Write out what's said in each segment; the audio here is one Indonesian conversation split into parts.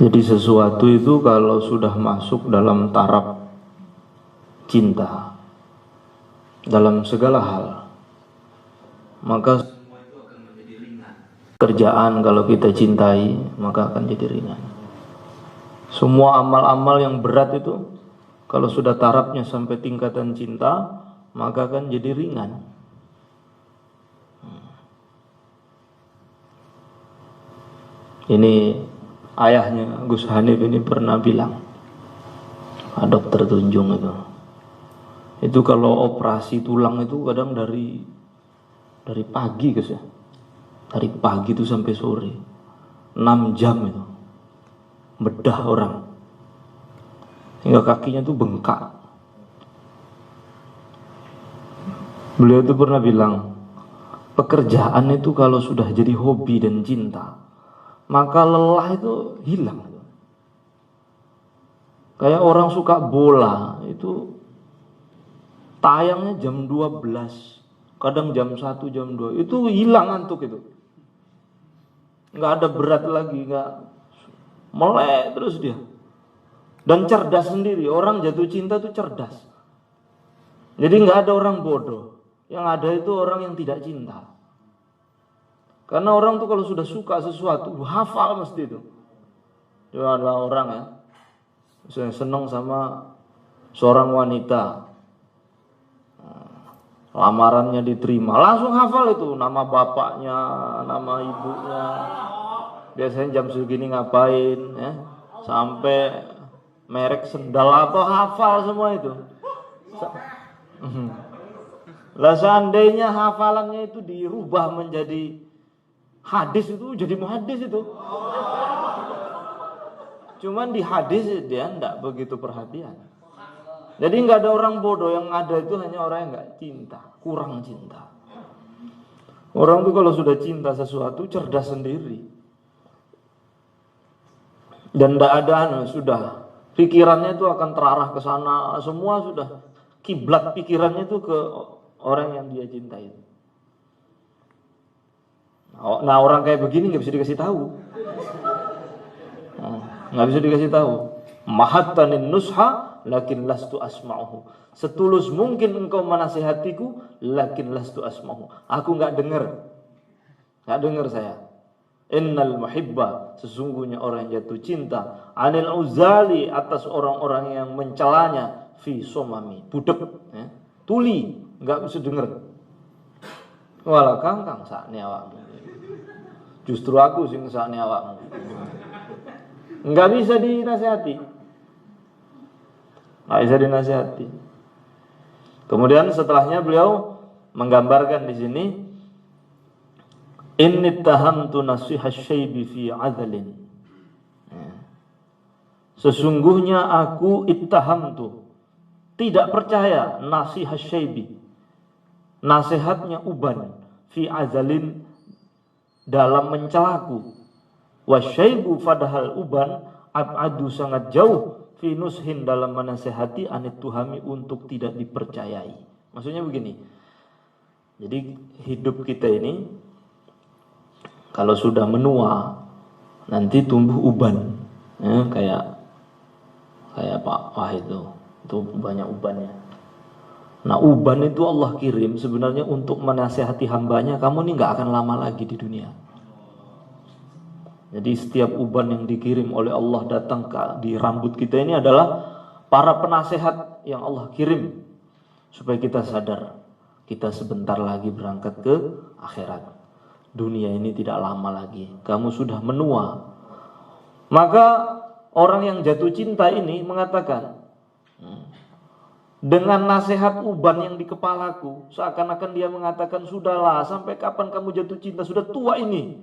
Jadi sesuatu itu kalau sudah masuk dalam taraf cinta dalam segala hal, maka semua itu akan menjadi ringan. Kerjaan kalau kita cintai, maka akan jadi ringan. Semua amal-amal yang berat itu kalau sudah tarafnya sampai tingkatan cinta, maka akan jadi ringan. Ini ayahnya Gus Hanif ini pernah bilang, dokter Tunjung itu kalau operasi tulang itu kadang dari pagi Gus ya, dari pagi itu sampai sore 6 jam itu bedah orang hingga kakinya tuh bengkak. Beliau itu pernah bilang, pekerjaan itu kalau sudah jadi hobi dan cinta, maka lelah itu hilang. Kayak orang suka bola itu tayangnya jam 12, kadang jam 1, jam 2, itu hilang ngantuk itu. Nggak ada berat lagi, nggak melek terus dia. Dan cerdas sendiri, orang jatuh cinta itu cerdas. Jadi nggak ada orang bodoh, yang ada itu orang yang tidak cinta. Karena orang tuh kalau sudah suka sesuatu, hafal mesti itu. Dia adalah orang ya, yang senang sama seorang wanita, lamarannya diterima, langsung hafal itu nama bapaknya, nama ibunya, biasanya jam segini ngapain, ya, sampai merek sendal apa hafal semua itu. Lah seandainya hafalannya itu dirubah menjadi hadis, itu jadi muhadis itu. Cuman di hadis dia enggak begitu perhatian. Jadi enggak ada orang bodoh, yang ada itu hanya orang yang enggak cinta, kurang cinta. Orang tuh kalau sudah cinta sesuatu cerdas sendiri. Dan enggak ada sudah pikirannya itu akan terarah ke sana, semua sudah kiblat pikirannya itu ke orang yang dia cintai. Nah orang kayak begini nggak bisa dikasih tahu, nggak bisa dikasih tahu. Mahattanin nusha, lakin lastu asma'uhu. Setulus mungkin engkau menasihatiku, lakin lastu asma'uhu. Aku nggak dengar saya. Innal muhibba, sesungguhnya orang yang jatuh cinta, anil uzali, atas orang-orang yang mencelanya, fi somami, budek, ya, tuli, nggak bisa dengar. Walau kangkang sakne awakmu. Justru aku sing sakne awakmu. Nggak bisa dinasihati. Nggak bisa dinasihati. Kemudian setelahnya beliau menggambarkan di sini, inni tahamtu nasihah syaibi fi adlin. Sesungguhnya aku ittahamtu, tidak percaya, nasihah syaibi, nasihatnya uban, fi azalin, dalam mencelaku. Wasyaibu, padahal uban, abadu, sangat jauh, fi nushin, dalam menasehati, anit tuhami, untuk tidak dipercayai. Maksudnya begini, jadi hidup kita ini kalau sudah menua nanti tumbuh uban, ya, kayak Pak Wah itu banyak ubannya. Nah uban itu Allah kirim sebenarnya untuk menasehati hambanya, kamu ini nggak akan lama lagi di dunia. Jadi setiap uban yang dikirim oleh Allah datang di rambut kita ini adalah para penasehat yang Allah kirim supaya kita sadar kita sebentar lagi berangkat ke akhirat. Dunia ini tidak lama lagi, kamu sudah menua. Maka orang yang jatuh cinta ini mengatakan, dengan nasihat uban yang di kepalaku, seakan-akan dia mengatakan, sudahlah, sampai kapan kamu jatuh cinta, sudah tua ini.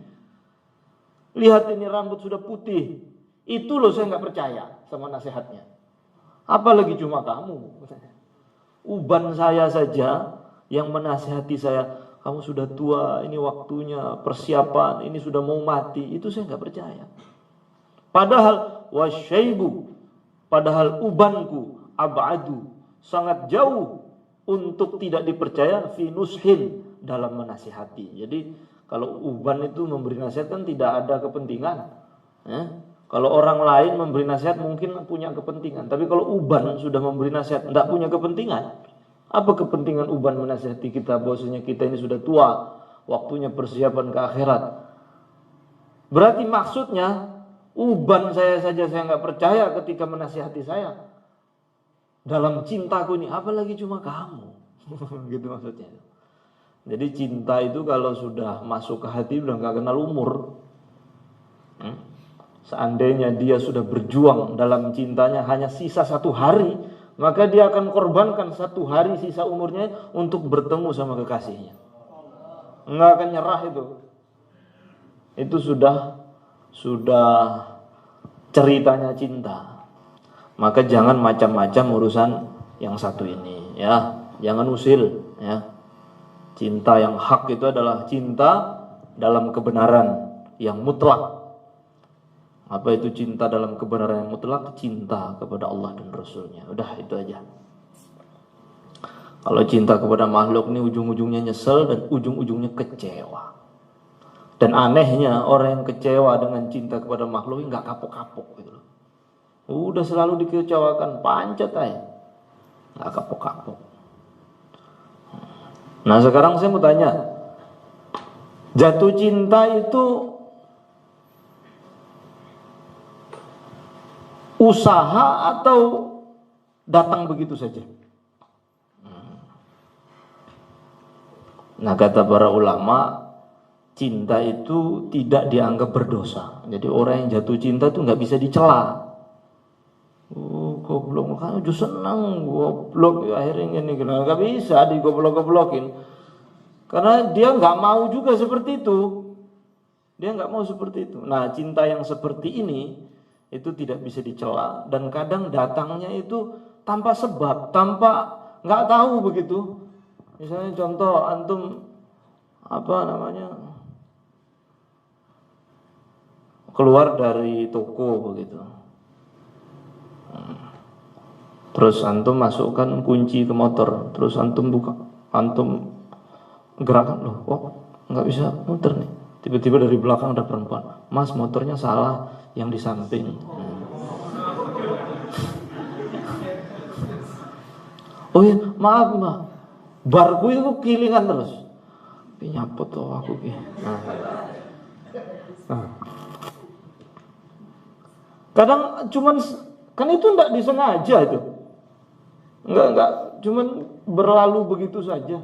Lihat ini rambut sudah putih. Itu loh saya nggak percaya sama nasihatnya. Apalagi cuma kamu. Uban saya saja yang menasihati saya, kamu sudah tua, ini waktunya persiapan, ini sudah mau mati. Itu saya nggak percaya. Padahal wasyaibu, padahal ubanku, abadu, sangat jauh untuk tidak dipercaya, fi nushin, dalam menasihati. Jadi kalau uban itu memberi nasihat kan tidak ada kepentingan, ya. Kalau orang lain memberi nasihat mungkin punya kepentingan, tapi kalau uban sudah memberi nasihat tidak punya kepentingan, apa kepentingan uban menasihati kita bahwasanya kita ini sudah tua, waktunya persiapan ke akhirat? Berarti maksudnya uban saya saja saya nggak percaya ketika menasihati saya dalam cintaku ini, apalagi cuma kamu. Gitu maksudnya. Jadi cinta itu kalau sudah masuk ke hati udah nggak kenal umur. Seandainya dia sudah berjuang dalam cintanya hanya sisa 1 hari, maka dia akan korbankan 1 hari sisa umurnya untuk bertemu sama kekasihnya. Nggak akan nyerah itu. Itu sudah ceritanya cinta. Maka jangan macam-macam urusan yang satu ini, ya. Jangan usil, ya. Cinta yang hak itu adalah cinta dalam kebenaran yang mutlak. Apa itu cinta dalam kebenaran yang mutlak? Cinta kepada Allah dan Rasulnya. Udah itu aja. Kalau cinta kepada makhluk ini ujung-ujungnya nyesel dan ujung-ujungnya kecewa. Dan anehnya orang yang kecewa dengan cinta kepada makhluk ini nggak kapok-kapok gitu loh. Udah selalu dikecewakan, pancet aja, nggak kapok-kapok. Nah sekarang saya mau tanya, jatuh cinta itu usaha atau datang begitu saja? Nah kata para ulama, cinta itu tidak dianggap berdosa. Jadi orang yang jatuh cinta itu nggak bisa dicela. Goblok, makanya udah senang goblok akhirnya ini nggak bisa digoblok-goblokin. Karena dia nggak mau juga seperti itu. Dia nggak mau seperti itu. Nah cinta yang seperti ini itu tidak bisa dicela dan kadang datangnya itu tanpa sebab, tanpa nggak tahu begitu. Misalnya contoh antum keluar dari toko begitu, terus antum masukkan kunci ke motor, terus antum buka, antum gerakan, loh kok nggak bisa muter nih. Tiba-tiba dari belakang ada perempuan, mas motornya salah, yang di samping. Oh ya maaf mbak, barku itu kilingan terus. Nyapot tuh aku ki. Kadang cuman kan itu enggak disengaja itu. Enggak cuman berlalu begitu saja.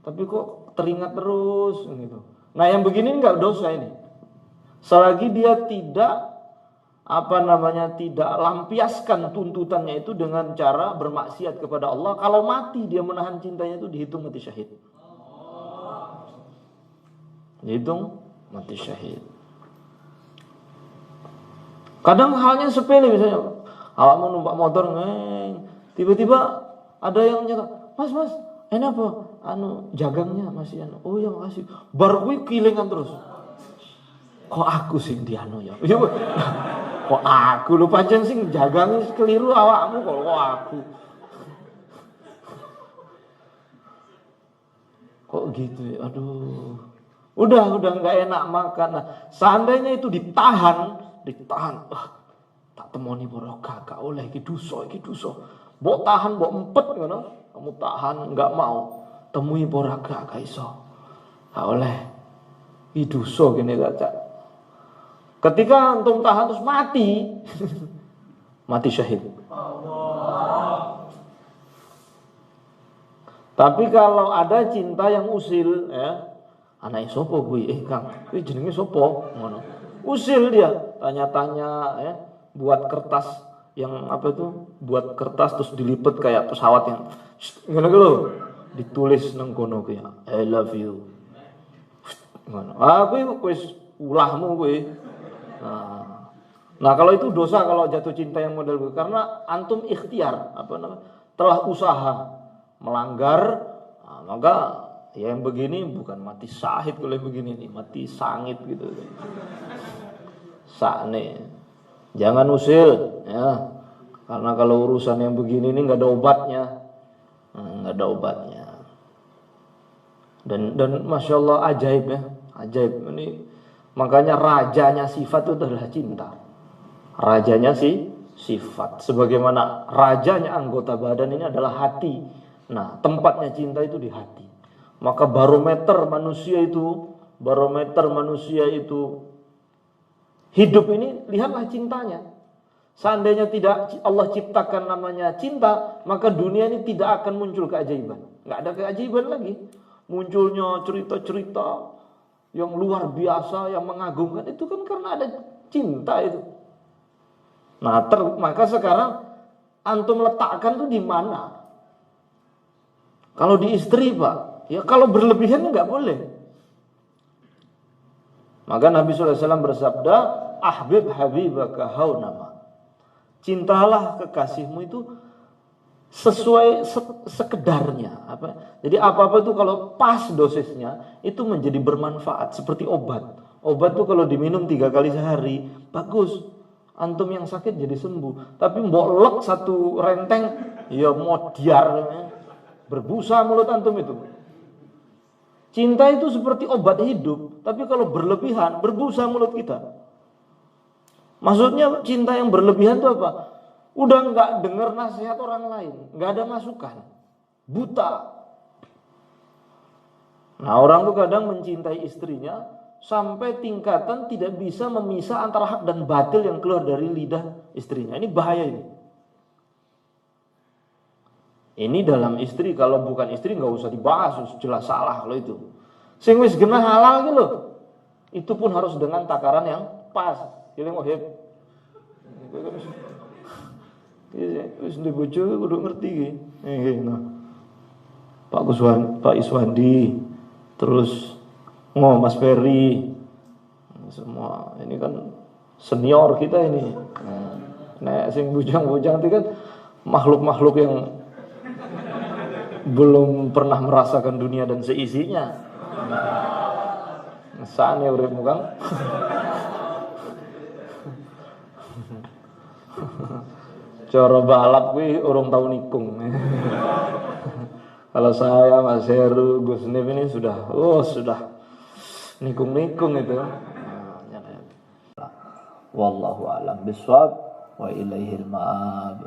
Tapi kok teringat terus gitu. Nah, yang begini enggak dosa ini. Selagi dia tidak tidak lampiaskan tuntutannya itu dengan cara bermaksiat kepada Allah. Kalau mati dia menahan cintanya itu dihitung mati syahid. Dihitung mati syahid. Kadang halnya sepele, misalnya awak mau numpak motor, tiba-tiba ada yang nyata, mas, ini apa? Jagangnya masih oh ya makasih. Bar kuwi kilingan terus. Kok aku sing dianu ya? Kok aku lu pancen sing jagang keliru awakmu kok aku. Kok gitu ya? Aduh. Udah enggak enak makan. Nah, seandainya itu ditahan, tak temoni para kakak oleh iki dosa. Mbok tahan, mbok empet ngono. Kamu tahan enggak mau. Temui para kakak iso. Gak oleh. Iki dosa kene gak. Ketika antum tahan terus mati, mati syahid. Tapi kalau ada cinta yang usil, ya, anake sapa kuwi? Kang, kuwi jenenge sapa? Ngono. Usil dia, tanya-tanya, ya, buat kertas yang buat kertas terus dilipet kayak pesawat yang ngono lho, ditulis nang kono kuwi, I love you. Ngono. Kuwi wis ulahmu kuwi. Nah, kalau itu dosa kalau jatuh cinta yang model itu, karena antum ikhtiar telah usaha melanggar, maka ya yang begini bukan mati syahid kalau begini nih, mati sangit gitu. Sakne. Jangan usil ya. Karena kalau urusan yang begini ini enggak ada obatnya. Enggak ada obatnya. Dan Masya Allah ajaib ya. Ajaib ini. Makanya rajanya sifat itu adalah cinta. Rajanya sifat. Sebagaimana rajanya anggota badan ini adalah hati. Nah, tempatnya cinta itu di hati. Maka barometer manusia itu hidup ini, lihatlah cintanya. Seandainya tidak Allah ciptakan namanya cinta, maka dunia ini tidak akan muncul keajaiban. Nggak ada keajaiban lagi. Munculnya cerita-cerita yang luar biasa, yang mengagumkan, itu kan karena ada cinta itu. Nah, maka sekarang antum letakkan tuh di mana? Kalau di istri, Pak, ya kalau berlebihan nggak boleh. Maka Nabi SAW bersabda, ahbib habibaka haunama. Cintalah kekasihmu itu sesuai sekedarnya. Jadi apa-apa itu kalau pas dosisnya, itu menjadi bermanfaat. Seperti obat. Obat itu kalau diminum 3 kali sehari, bagus. Antum yang sakit jadi sembuh. Tapi mbok satu renteng, ya modiar. Berbusa mulut antum itu. Cinta itu seperti obat hidup. Tapi kalau berlebihan, berbusa mulut kita. Maksudnya cinta yang berlebihan itu apa? Udah nggak dengar nasihat orang lain, nggak ada masukan, buta. Nah, orang tuh kadang mencintai istrinya sampai tingkatan tidak bisa memisah antara hak dan batil yang keluar dari lidah istrinya. Ini bahaya ini. Ini dalam istri, kalau bukan istri nggak usah dibahas, jelas salah kalau itu. Sing wis genah halal gitu loh. Itu pun harus dengan takaran yang pas. Jadi mau heb. Wis ndek bojo kudu ngerti iki. Nah. Pak Iswandi, terus Mas Ferry. Semua ini kan senior kita ini. Nah, sing bujang-bujang itu kan makhluk-makhluk yang belum pernah merasakan dunia dan seisinya. Ngesane uripmu Kang. Cara balap kuwi urung tau nikung. Kalau saya, Mas Heru, Gus Nif ini sudah nikung-nikung itu. Wallahu a'lam bishawab wa ilaihil ma'ab.